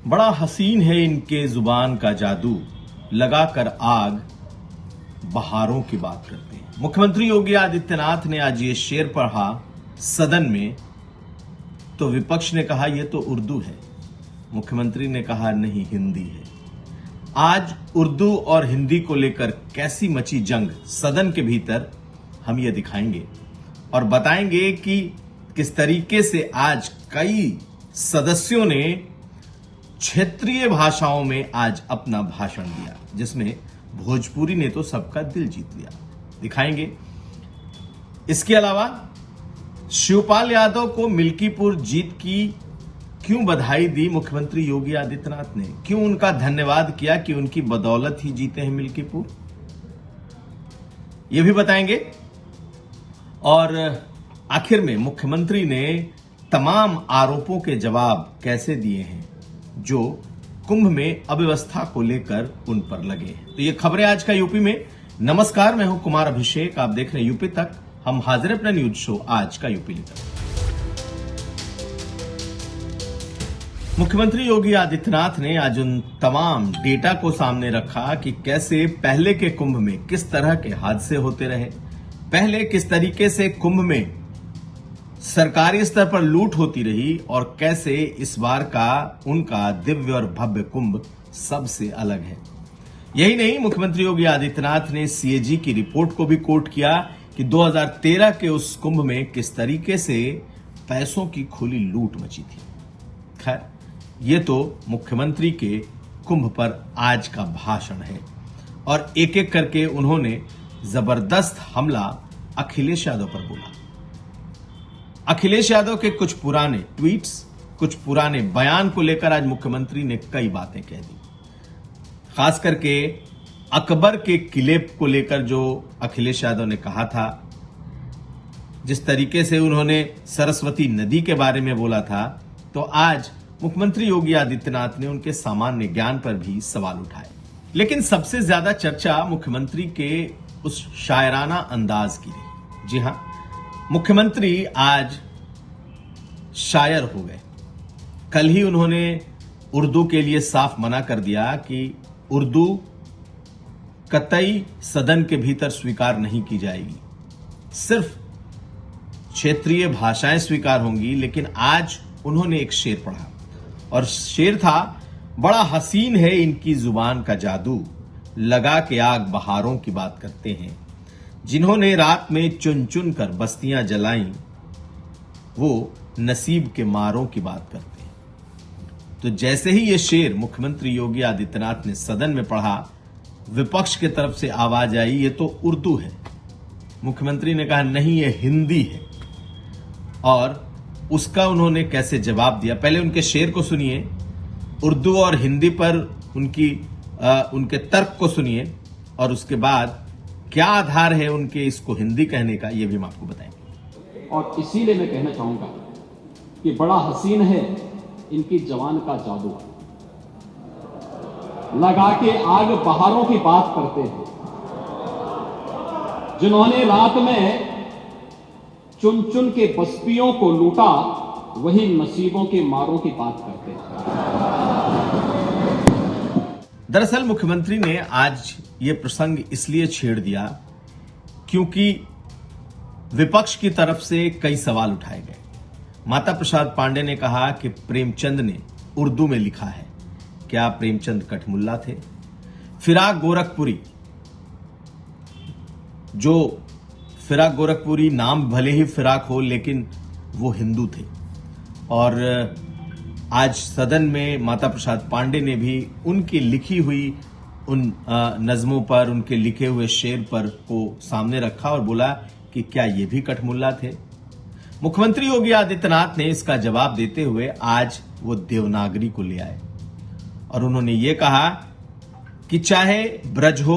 बड़ा हसीन है इनके जुबान का जादू, लगाकर आग बहारों की बात करते हैं। मुख्यमंत्री योगी आदित्यनाथ ने आज ये शेर पढ़ा सदन में, तो विपक्ष ने कहा यह तो उर्दू है। मुख्यमंत्री ने कहा नहीं, हिंदी है। आज उर्दू और हिंदी को लेकर कैसी मची जंग सदन के भीतर, हम ये दिखाएंगे और बताएंगे कि किस तरीके से आज कई सदस्यों ने क्षेत्रीय भाषाओं में आज अपना भाषण दिया, जिसमें भोजपुरी ने तो सबका दिल जीत लिया। दिखाएंगे। इसके अलावा शिवपाल यादव को मिल्कीपुर जीत की क्यों बधाई दी मुख्यमंत्री योगी आदित्यनाथ ने, क्यों उनका धन्यवाद किया कि उनकी बदौलत ही जीते हैं मिल्कीपुर, यह भी बताएंगे। और आखिर में मुख्यमंत्री ने तमाम आरोपों के जवाब कैसे दिए हैं जो कुंभ में अव्यवस्था को लेकर उन पर लगे हैं। तो ये खबरें आज का यूपी में। नमस्कार, मैं हूं कुमार अभिषेक, आप देख रहे हैं यूपी तक। हम हाजिर अपना न्यूज शो आज का यूपी लेकर। मुख्यमंत्री योगी आदित्यनाथ ने आज उन तमाम डेटा को सामने रखा कि कैसे पहले के कुंभ में किस तरह के हादसे होते रहे, पहले किस तरीके से कुंभ में सरकारी स्तर पर लूट होती रही और कैसे इस बार का उनका दिव्य और भव्य कुंभ सबसे अलग है। यही नहीं, मुख्यमंत्री योगी आदित्यनाथ ने सीएजी की रिपोर्ट को भी कोट किया कि 2013 के उस कुंभ में किस तरीके से पैसों की खुली लूट मची थी। खैर, ये तो मुख्यमंत्री के कुंभ पर आज का भाषण है और एक एक करके उन्होंने जबरदस्त हमला अखिलेश यादव पर बोला। अखिलेश यादव के कुछ पुराने ट्वीट्स, कुछ पुराने बयान को लेकर आज मुख्यमंत्री ने कई बातें कह दी। खास करके अकबर के किले को लेकर जो अखिलेश यादव ने कहा था, जिस तरीके से उन्होंने सरस्वती नदी के बारे में बोला था, तो आज मुख्यमंत्री योगी आदित्यनाथ ने उनके सामान्य ज्ञान पर भी सवाल उठाए। लेकिन सबसे ज्यादा चर्चा मुख्यमंत्री के उस शायराना अंदाज की रही। जी हां, मुख्यमंत्री आज शायर हो गए। कल ही उन्होंने उर्दू के लिए साफ मना कर दिया कि उर्दू कतई सदन के भीतर स्वीकार नहीं की जाएगी, सिर्फ क्षेत्रीय भाषाएं स्वीकार होंगी। लेकिन आज उन्होंने एक शेर पढ़ा और शेर था, बड़ा हसीन है इनकी जुबान का जादू, लगा के आग बहारों की बात करते हैं। जिन्होंने रात में चुन चुन कर बस्तियां जलाई, वो नसीब के मारों की बात करते हैं। तो जैसे ही ये शेर मुख्यमंत्री योगी आदित्यनाथ ने सदन में पढ़ा, विपक्ष की तरफ से आवाज आई, ये तो उर्दू है। मुख्यमंत्री ने कहा नहीं, ये हिंदी है। और उसका उन्होंने कैसे जवाब दिया, पहले उनके शेर को सुनिए, उर्दू और हिंदी पर उनके तर्क को सुनिए और उसके बाद क्या आधार है उनके इसको हिंदी कहने का, यह भी हम आपको बताएंगे। और इसीलिए मैं कहना चाहूंगा कि बड़ा हसीन है इनकी जवान का जादू, लगा के आग बहारों की बात करते हैं। जिन्होंने रात में चुन चुन के बस्तियों को लूटा, वही नसीबों के मारों की बात करते हैं। दरअसल मुख्यमंत्री ने आज ये प्रसंग इसलिए छेड़ दिया क्योंकि विपक्ष की तरफ से कई सवाल उठाए गए। माता प्रसाद पांडे ने कहा कि प्रेमचंद ने उर्दू में लिखा है। क्या प्रेमचंद कठमुल्ला थे? फिराक गोरखपुरी नाम भले ही फिराक हो, लेकिन वो हिंदू थे। और आज सदन में माता प्रसाद पांडे ने भी उनकी लिखी हुई उन नज्मों पर, उनके लिखे हुए शेर पर को सामने रखा और बोला कि क्या ये भी कठमुल्ला थे? मुख्यमंत्री योगी आदित्यनाथ ने इसका जवाब देते हुए आज वो देवनागरी को ले आए और उन्होंने ये कहा कि चाहे ब्रज हो,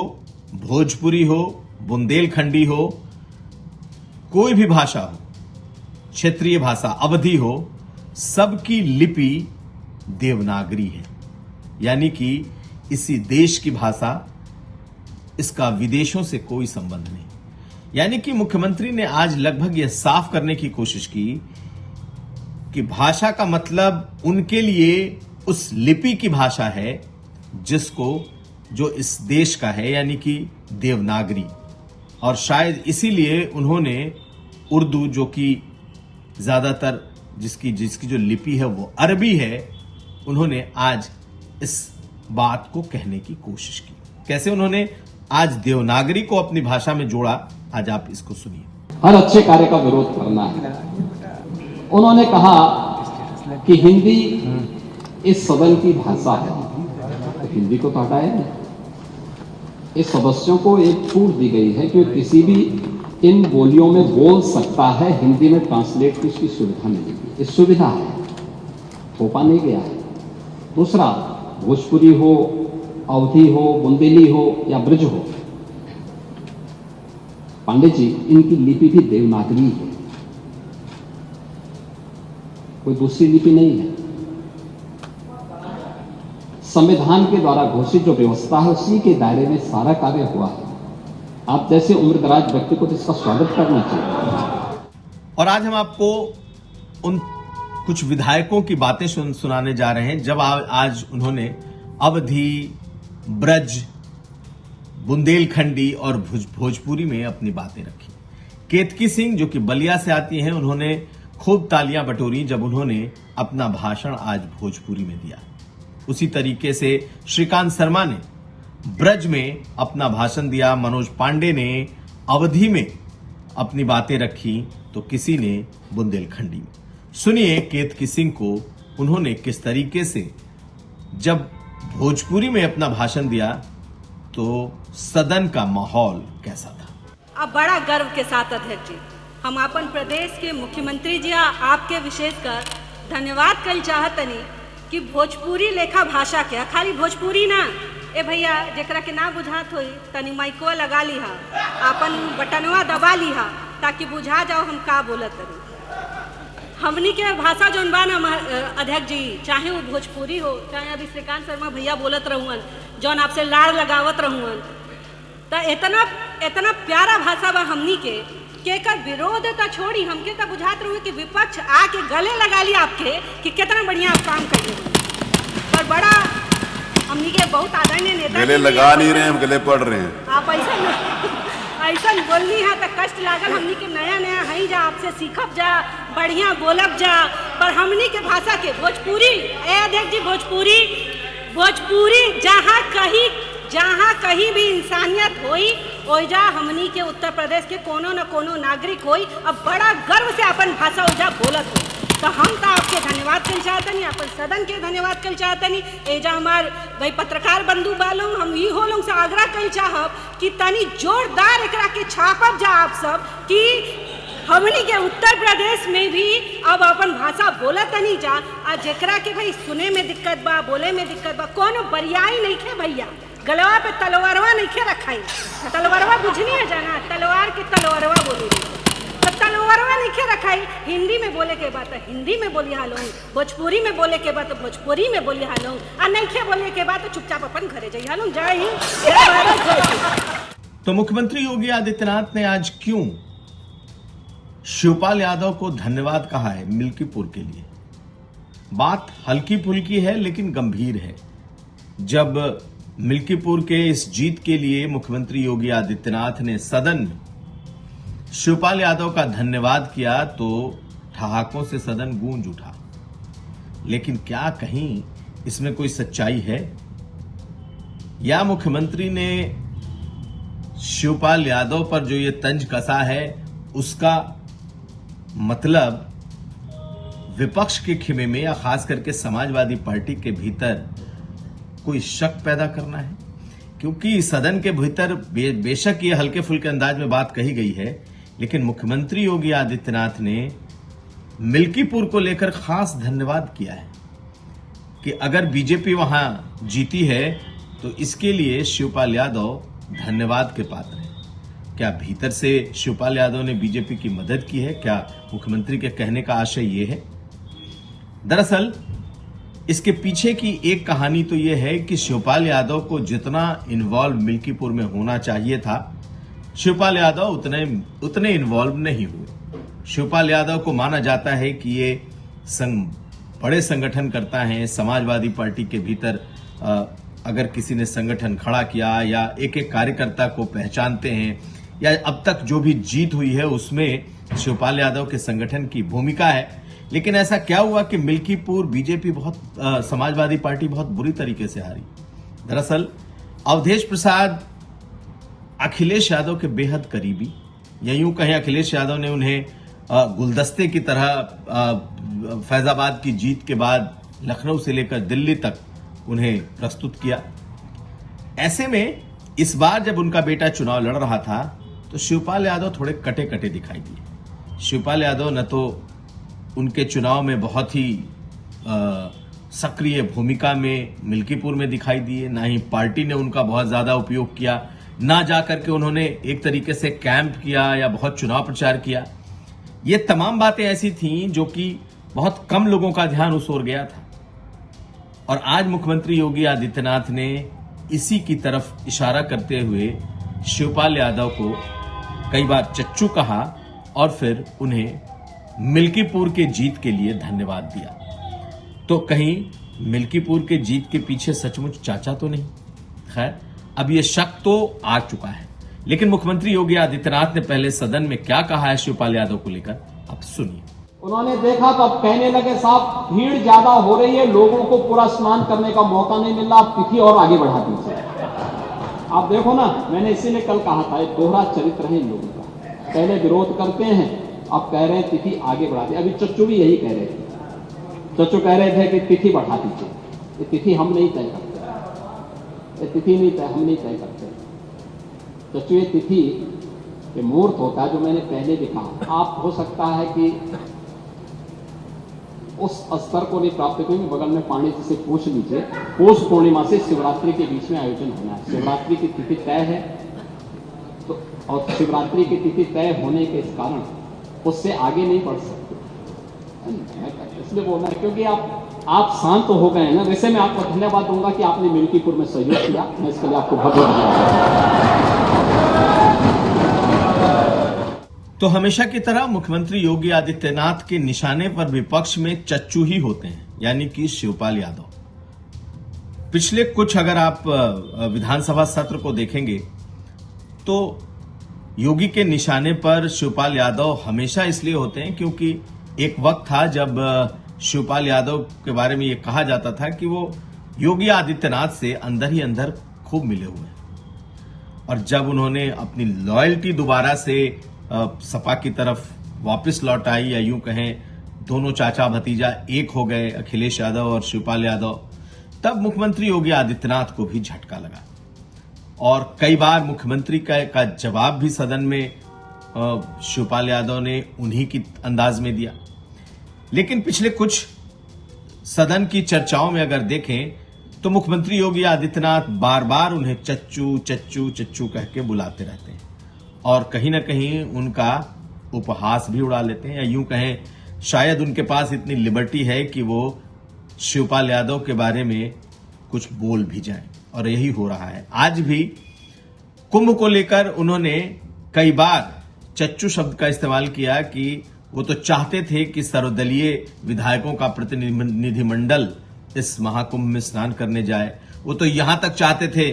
भोजपुरी हो, बुंदेलखंडी हो, कोई भी भाषा हो, क्षेत्रीय भाषा अवधी हो, सबकी लिपि देवनागरी है। यानी कि इसी देश की भाषा, इसका विदेशों से कोई संबंध नहीं। यानी कि मुख्यमंत्री ने आज लगभग यह साफ करने की कोशिश की कि भाषा का मतलब उनके लिए उस लिपि की भाषा है जिसको जो इस देश का है, यानी कि देवनागरी। और शायद इसीलिए उन्होंने उर्दू, जो कि ज्यादातर जिसकी जो लिपि है वो अरबी है, उन्होंने आज इस बात को कहने की कोशिश की। कैसे उन्होंने आज देवनागरी को अपनी भाषा में जोड़ा, आज आप इसको सुनिए। हर अच्छे कार्य का विरोध करना है। उन्होंने कहा कि हिंदी इस सदन की भाषा है, तो हिंदी को तो हटाया नहीं। इस सदस्यों को एक छूट दी गई है कि किसी भी इन बोलियों में बोल सकता है, हिंदी में ट्रांसलेट की उसकी सुविधा मिलेगी। इस सुविधा है, थोपा नहीं गया है। दूसरा, भोजपुरी हो, अवधी हो, बुंदेली हो या ब्रज हो, पांडे जी, इनकी लिपि भी देवनागरी है, कोई दूसरी लिपि नहीं है। संविधान के द्वारा घोषित जो व्यवस्था है उसी के दायरे में सारा कार्य हुआ है। आप जैसे उम्रदराज व्यक्ति को तो इसका स्वागत करना चाहिए। और आज हम आपको उन कुछ विधायकों की बातें सुनाने जा रहे हैं जब आज उन्होंने अवधी, ब्रज, बुंदेलखंडी और भोजपुरी में अपनी बातें रखी। केतकी सिंह, जो कि बलिया से आती हैं, उन्होंने खूब तालियां बटोरी जब उन्होंने अपना भाषण आज भोजपुरी में दिया। उसी तरीके से श्रीकांत शर्मा ने ब्रज में अपना भाषण दिया, मनोज पांडे ने अवधी में अपनी बातें रखी, तो किसी ने बुंदेलखंडी में। सुनिए केतकी सिंह को उन्होंने किस तरीके से जब भोजपुरी में अपना भाषण दिया तो सदन का माहौल कैसा था। अब बड़ा गर्व के साथ अध्यक्ष जी, हम अपन प्रदेश के मुख्यमंत्री जी आपके विशेषकर धन्यवाद कल चाहतनी कि भोजपुरी लेखा भाषा के, खाली भोजपुरी ना, ए भैया जेकरा के ना बुझात होई तनी माइको लगा लीहा, अपन बटनवा दबा लीहा ताकि बुझा जाओ हम का बोलत रही। हमनी के भाषा जौन बा ना अध्यक्ष जी, चाहे वो भोजपुरी हो, चाहे अभी श्रीकांत शर्मा भैया बोलत रहुअन, जौन आपसे लाड़ लगावत रहुअन, तो इतना प्यारा भाषा बा हमनी के एकर विरोध तो छोड़ी, हमके तो बुझात रहुए कि विपक्ष आके गले लगा लिया आपके कि कितना बढ़िया आप काम कर रहे हैं। पर बड़ा हमनी के बहुत आदरणीय नेता गले लगा नहीं रहे, हम गले पड़ रहे हैं। आप ऐसा बोलनी है तो कष्ट लागल। हमनी के नया हई जा, आपसे सीखब जा, बढ़िया बोलब जा। पर हमनी के भाषा के भोजपुरी, ए अध्यक्ष जी, भोजपुरी जहाँ कहीं भी इंसानियत होई, ओइजा हमनी के उत्तर प्रदेश के कोनो न कोनो नागरिक होई, अब बड़ा गर्व से अपन भाषा ओइजा बोलत हो। तो हम तो आपके धन्यवाद कर चाहतनी, अपन सदन के धन्यवाद कर चाहतनी। एजा हमार भाई पत्रकार बंधु बालों, हम ई हो लोग से आग्रह कर चाहब कि तनी जोरदार एकरा के छापब जा आप सब कि हमनी के उत्तर प्रदेश में भी अब अपन भाषा बोलत नहीं जा। आ जेकरा के भाई सुने में दिक्कत बा, बोले में दिक्कत बा, कोनो बरियाई नहीं खे भैया, गलवा पे तलवारवा नहीं खे रखाई। तलवारवा बुझनी है जाना, तलवार के तलवारवा बोली, तो तलवारवा नहीं खे रखाई। हिंदी में बोले के बात हिंदी में बोली हालो, भोजपुरी में बोले के बात भोजपुरी में बोली हालो, आ नहीं खे बोले के बात चुपचाप अपन घरे जाई हालो। जय हिंद, जय भारत। तो मुख्यमंत्री योगी आदित्यनाथ ने आज क्यों शिवपाल यादव को धन्यवाद कहा है मिल्कीपुर के लिए? बात हल्की फुल्की है लेकिन गंभीर है। जब मिल्कीपुर के इस जीत के लिए मुख्यमंत्री योगी आदित्यनाथ ने सदन में शिवपाल यादव का धन्यवाद किया तो ठहाकों से सदन गूंज उठा। लेकिन क्या कहीं इसमें कोई सच्चाई है, या मुख्यमंत्री ने शिवपाल यादव पर जो ये तंज कसा है उसका मतलब विपक्ष के खेमे में या खास करके समाजवादी पार्टी के भीतर कोई शक पैदा करना है? क्योंकि सदन के भीतर बेशक ये हल्के फुल्के अंदाज में बात कही गई है, लेकिन मुख्यमंत्री योगी आदित्यनाथ ने मिल्कीपुर को लेकर खास धन्यवाद किया है कि अगर बीजेपी वहां जीती है तो इसके लिए शिवपाल यादव धन्यवाद के पात्र है। क्या भीतर से शिवपाल यादव ने बीजेपी की मदद की है? क्या मुख्यमंत्री के कहने का आशय ये है? दरअसल इसके पीछे की एक कहानी तो यह है कि शिवपाल यादव को जितना इन्वॉल्व मिल्कीपुर में होना चाहिए था, शिवपाल यादव उतने इन्वॉल्व नहीं हुए। शिवपाल यादव को माना जाता है कि ये संघ बड़े संगठन करता है, समाजवादी पार्टी के भीतर अगर किसी ने संगठन खड़ा किया या एक एक कार्यकर्ता को पहचानते हैं, या अब तक जो भी जीत हुई है उसमें शिवपाल यादव के संगठन की भूमिका है। लेकिन ऐसा क्या हुआ कि मिल्कीपुर बीजेपी समाजवादी पार्टी बहुत बुरी तरीके से हारी। दरअसल अवधेश प्रसाद अखिलेश यादव के बेहद करीबी, या यूं कहें अखिलेश यादव ने उन्हें गुलदस्ते की तरह फैजाबाद की जीत के बाद लखनऊ से लेकर दिल्ली तक उन्हें प्रस्तुत किया। ऐसे में इस बार जब उनका बेटा चुनाव लड़ रहा था तो शिवपाल यादव थोड़े कटे कटे दिखाई दिए। शिवपाल यादव न तो उनके चुनाव में बहुत ही सक्रिय भूमिका में मिल्कीपुर में दिखाई दिए, ना ही पार्टी ने उनका बहुत ज्यादा उपयोग किया, ना जाकर के उन्होंने एक तरीके से कैंप किया या बहुत चुनाव प्रचार किया। ये तमाम बातें ऐसी थीं जो कि बहुत कम लोगों का ध्यान उस ओर गया था। और आज मुख्यमंत्री योगी आदित्यनाथ ने इसी की तरफ इशारा करते हुए शिवपाल यादव को कई बार चच्चू कहा और फिर उन्हें मिल्कीपुर के जीत के लिए धन्यवाद दिया। तो कहीं मिल्कीपुर के जीत के पीछे सचमुच चाचा तो नहीं? खैर, अब यह शक तो आ चुका है। लेकिन मुख्यमंत्री योगी आदित्यनाथ ने पहले सदन में क्या कहा है शिवपाल यादव को लेकर, अब सुनिए। उन्होंने देखा तो अब कहने लगे साहब भीड़ ज्यादा हो रही है, लोगों को पूरा स्नान करने का मौका नहीं मिल रहा, आप तिथि और आगे बढ़ा दीजिए। आप देखो ना, मैंने इसीलिए कल कहा था, एक दोहरा चरित्र है इन लोगों का। पहले विरोध करते हैं, अब कह रहे हैं तिथि आगे बढ़ा दी। अभी चच्चू भी यही कह रहे थे। चच्चू कह रहे थे कि तिथि बढ़ा दीजिए। ये तिथि हम नहीं तय करते, ये तिथि नहीं तय, हम नहीं तय करते। चच्चू, ये तिथि ये मुहूर्त होता है जो मैंने पहले भी कहा। आप हो सकता है कि उस स्तर को नहीं प्राप्त करेंगे, बगल में पानी से पूछ लीजिए। पौष पूर्णिमा से शिवरात्रि के बीच में आयोजन होना है। शिवरात्रि की तिथि तय है तो, और शिवरात्रि की तिथि तय होने के कारण उससे आगे नहीं बढ़ सकते। इसलिए बोलना है क्योंकि आप शांत हो गए हैं ना। वैसे मैं आपको धन्यवाद दूंगा कि आपने मिल्कीपुर में सहयोग किया, मैं इसके लिए आपको बहुत बहुत तो हमेशा की तरह मुख्यमंत्री योगी आदित्यनाथ के निशाने पर विपक्ष में चच्चू ही होते हैं, यानी कि शिवपाल यादव। पिछले कुछ अगर आप विधानसभा सत्र को देखेंगे तो योगी के निशाने पर शिवपाल यादव हमेशा इसलिए होते हैं क्योंकि एक वक्त था जब शिवपाल यादव के बारे में यह कहा जाता था कि वो योगी आदित्यनाथ से अंदर ही अंदर खूब मिले हुए हैं। और जब उन्होंने अपनी लॉयल्टी दोबारा से सपा की तरफ वापस लौट आई, या यूं कहें दोनों चाचा भतीजा एक हो गए, अखिलेश यादव और शिवपाल यादव, तब मुख्यमंत्री योगी आदित्यनाथ को भी झटका लगा। और कई बार मुख्यमंत्री का जवाब भी सदन में शिवपाल यादव ने उन्हीं की अंदाज में दिया। लेकिन पिछले कुछ सदन की चर्चाओं में अगर देखें तो मुख्यमंत्री योगी आदित्यनाथ बार बार उन्हें चच्चू चच्चू चच्चू कह के बुलाते रहते हैं और कहीं ना कहीं उनका उपहास भी उड़ा लेते हैं, या यूं कहें शायद उनके पास इतनी लिबर्टी है कि वो शिवपाल यादव के बारे में कुछ बोल भी जाएं, और यही हो रहा है। आज भी कुंभ को लेकर उन्होंने कई बार चच्चू शब्द का इस्तेमाल किया कि वो तो चाहते थे कि सर्वदलीय विधायकों का प्रतिनिधिमंडल इस महाकुंभ में स्नान करने जाए। वो तो यहां तक चाहते थे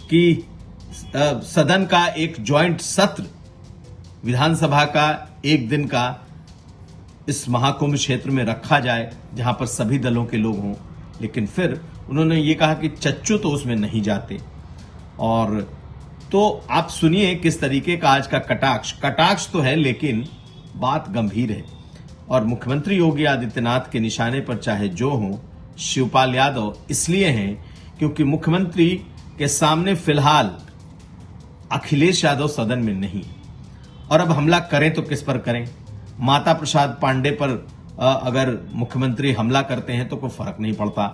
कि सदन का एक ज्वाइंट सत्र विधानसभा का एक दिन का इस महाकुंभ क्षेत्र में रखा जाए जहां पर सभी दलों के लोग हों। लेकिन फिर उन्होंने ये कहा कि चच्चू तो उसमें नहीं जाते। और तो आप सुनिए किस तरीके का आज का कटाक्ष तो है, लेकिन बात गंभीर है। और मुख्यमंत्री योगी आदित्यनाथ के निशाने पर चाहे जो हो, शिवपाल यादव इसलिए हैं क्योंकि मुख्यमंत्री के सामने फिलहाल अखिलेश यादव सदन में नहीं। और अब हमला करें तो किस पर करें? माता प्रसाद पांडे पर अगर मुख्यमंत्री हमला करते हैं तो कोई फर्क नहीं पड़ता।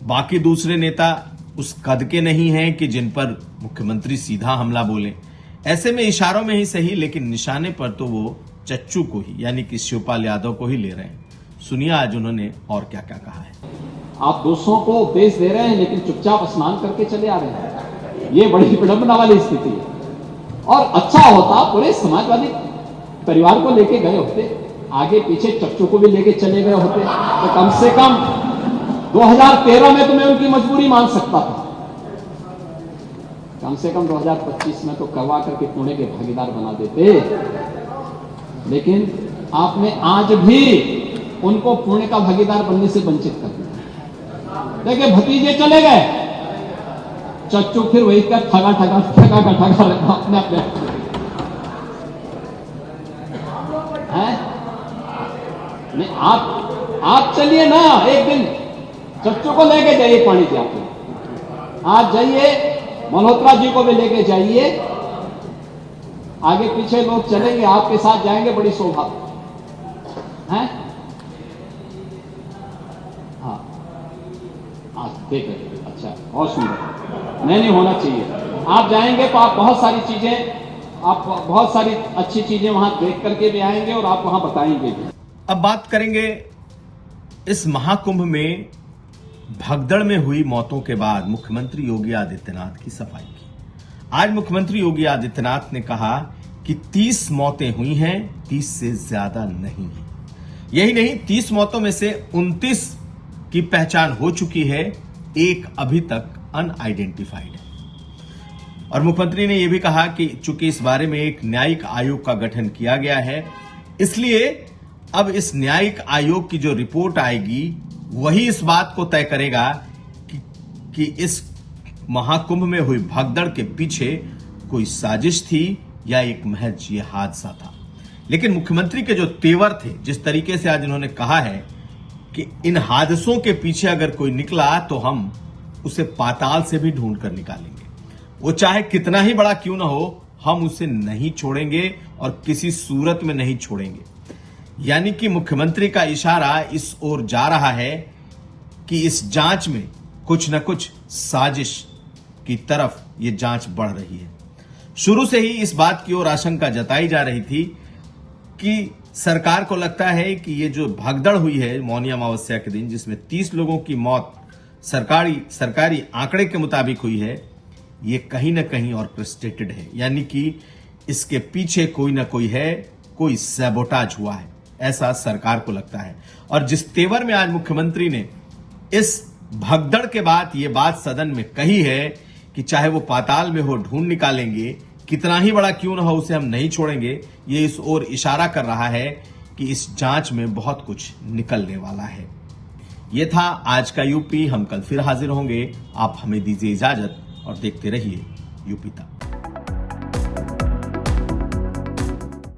बाकी दूसरे नेता उस कद के नहीं हैं कि जिन पर मुख्यमंत्री सीधा हमला बोले। ऐसे में इशारों में ही सही, लेकिन निशाने पर तो वो चच्चू को ही, यानी कि शिवपाल यादव को ही ले रहे हैं। सुनिए आज उन्होंने और क्या क्या कहा है। आप दूसरों को उपदेश दे रहे हैं लेकिन चुपचाप स्नान करके चले आ रहे हैं, ये बड़ी विडंबना वाली स्थिति है। और अच्छा होता पूरे समाजवादी परिवार को लेके गए होते, आगे पीछे चच्चू को भी लेके चले गए होते तो कम से कम 2013 में तो मैं उनकी मजबूरी मान सकता था, कम से कम 2025 में तो करवा करके पुणे के भागीदार बना देते। लेकिन आपने आज भी उनको पुणे का भागीदार बनने से वंचित कर दिया। देखिए भतीजे चले गए, चच्चू फिर वही का ठगा अपने हैं। नहीं आप चलिए ना, एक दिन चच्चू को लेके जाइए पानी जाके, आप जाइए मल्होत्रा जी को भी लेके जाइए, आगे पीछे लोग चलेंगे, आपके साथ जाएंगे, बड़ी शोभा है। हाँ देख रहे, अच्छा और सुंदर नहीं होना चाहिए। आप जाएंगे तो आप बहुत सारी अच्छी चीजें वहां देख करके भी आएंगे और आप वहां बताएंगे भी। अब बात करेंगे इस महाकुंभ में भगदड़ में हुई मौतों के बाद मुख्यमंत्री योगी आदित्यनाथ की सफाई की। आज मुख्यमंत्री योगी आदित्यनाथ ने कहा कि 30 मौतें हुई हैं, 30 से ज्यादा नहीं है। यही नहीं, 30 मौतों में से 29 की पहचान हो चुकी है, एक अभी तक अनआइडेंटिफाइड है। और मुख्यमंत्री ने यह भी कहा कि चूंकि इस बारे में एक न्यायिक आयोग का गठन किया गया है, इसलिए अब इस न्यायिक आयोग की जो रिपोर्ट आएगी वही इस बात को तय करेगा कि इस महाकुंभ में हुई भगदड़ के पीछे कोई साजिश थी या एक महज ये हादसा था। लेकिन मुख्यमंत्री के जो तेवर थे, जिस तरीके से आज इन्होंने कहा है कि इन हादसों के पीछे अगर कोई निकला तो हम उसे पाताल से भी ढूंढ कर निकालेंगे, वो चाहे कितना ही बड़ा क्यों ना हो, हम उसे नहीं छोड़ेंगे और किसी सूरत में नहीं छोड़ेंगे। यानी कि मुख्यमंत्री का इशारा इस ओर जा रहा है कि इस जांच में कुछ न कुछ साजिश की तरफ ये जांच बढ़ रही है। शुरू से ही इस बात की ओर आशंका जताई जा रही थी कि सरकार को लगता है कि ये जो भगदड़ हुई है मौनी अमावस्या के दिन, जिसमें 30 लोगों की मौत सरकारी आंकड़े के मुताबिक हुई है, ये कहीं ना कहीं ऑर्केस्ट्रेटेड है। यानी कि इसके पीछे कोई ना कोई है, कोई सैबोटाज हुआ है, ऐसा सरकार को लगता है। और जिस तेवर में आज मुख्यमंत्री ने इस भगदड़ के बाद ये बात सदन में कही है कि चाहे वो पाताल में हो ढूंढ निकालेंगे, कितना ही बड़ा क्यों ना हो उसे हम नहीं छोड़ेंगे, ये इस ओर इशारा कर रहा है कि इस जांच में बहुत कुछ निकलने वाला है। ये था आज का यूपी। हम कल फिर हाजिर होंगे। आप हमें दीजिए इजाजत और देखते रहिए यूपी तक।